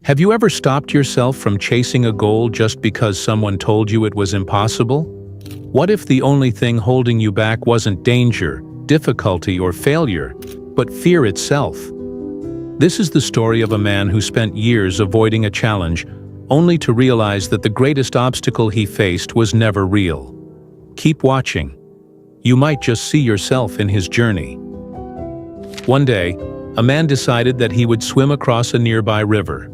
Have you ever stopped yourself from chasing a goal just because someone told you it was impossible? What if the only thing holding you back wasn't danger, difficulty, or failure, but fear itself? This is the story of a man who spent years avoiding a challenge, only to realize that the greatest obstacle he faced was never real. Keep watching. You might just see yourself in his journey. One day, a man decided that he would swim across a nearby river.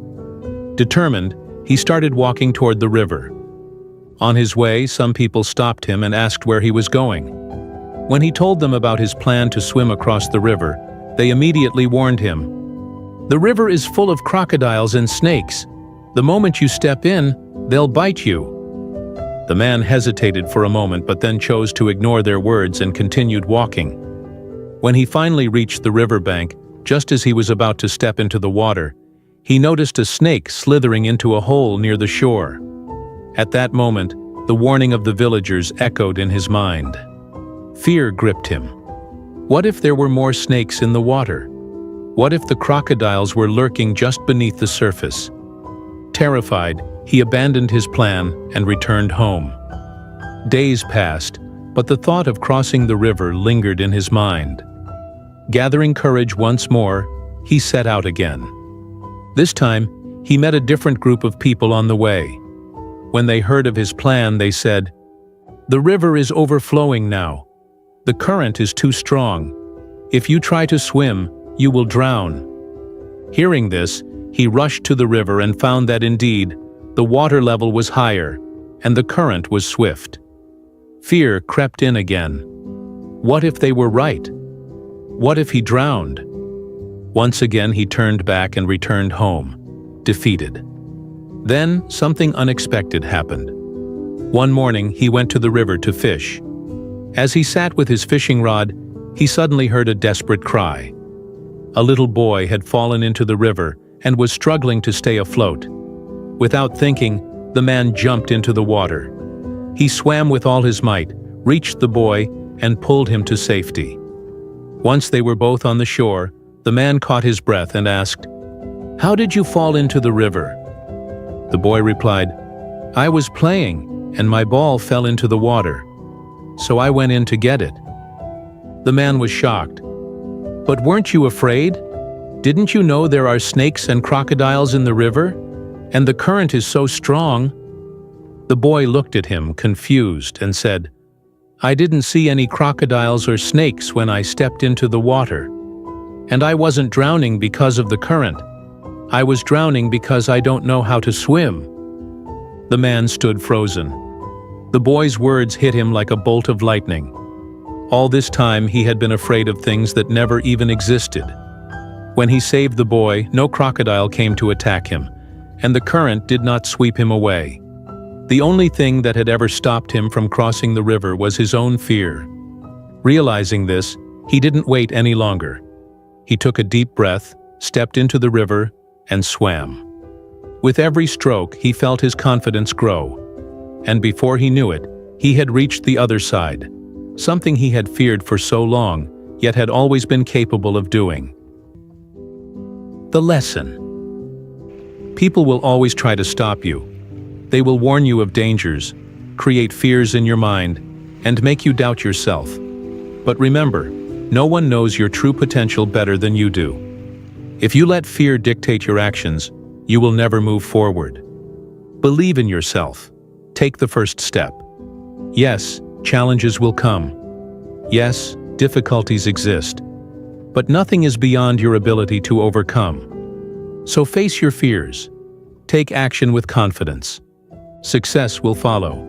Determined, he started walking toward the river. On his way, some people stopped him and asked where he was going. When he told them about his plan to swim across the river, they immediately warned him. "The river is full of crocodiles and snakes. The moment you step in, they'll bite you." The man hesitated for a moment but then chose to ignore their words and continued walking. When he finally reached the riverbank, just as he was about to step into the water, he noticed a snake slithering into a hole near the shore. At that moment, the warning of the villagers echoed in his mind. Fear gripped him. What if there were more snakes in the water? What if the crocodiles were lurking just beneath the surface? Terrified, he abandoned his plan and returned home. Days passed, but the thought of crossing the river lingered in his mind. Gathering courage once more, he set out again. This time, he met a different group of people on the way. When they heard of his plan, they said, "The river is overflowing now. The current is too strong. If you try to swim, you will drown." Hearing this, he rushed to the river and found that indeed, the water level was higher, and the current was swift. Fear crept in again. What if they were right? What if he drowned? Once again he turned back and returned home, defeated. Then something unexpected happened. One morning he went to the river to fish. As he sat with his fishing rod, he suddenly heard a desperate cry. A little boy had fallen into the river and was struggling to stay afloat. Without thinking, the man jumped into the water. He swam with all his might, reached the boy, and pulled him to safety. Once they were both on the shore, the man caught his breath and asked, "How did you fall into the river?" The boy replied, "I was playing, and my ball fell into the water. So I went in to get it." The man was shocked. "But weren't you afraid? Didn't you know there are snakes and crocodiles in the river? And the current is so strong?" The boy looked at him, confused, and said, "I didn't see any crocodiles or snakes when I stepped into the water. And I wasn't drowning because of the current. I was drowning because I don't know how to swim." The man stood frozen. The boy's words hit him like a bolt of lightning. All this time he had been afraid of things that never even existed. When he saved the boy, no crocodile came to attack him, and the current did not sweep him away. The only thing that had ever stopped him from crossing the river was his own fear. Realizing this, he didn't wait any longer. He took a deep breath, stepped into the river, and swam. With every stroke, he felt his confidence grow. And before he knew it, he had reached the other side, something he had feared for so long, yet had always been capable of doing. The lesson. People will always try to stop you. They will warn you of dangers, create fears in your mind, and make you doubt yourself. But remember, no one knows your true potential better than you do. If you let fear dictate your actions, you will never move forward. Believe in yourself. Take the first step. Yes, challenges will come. Yes, difficulties exist. But nothing is beyond your ability to overcome. So face your fears. Take action with confidence. Success will follow.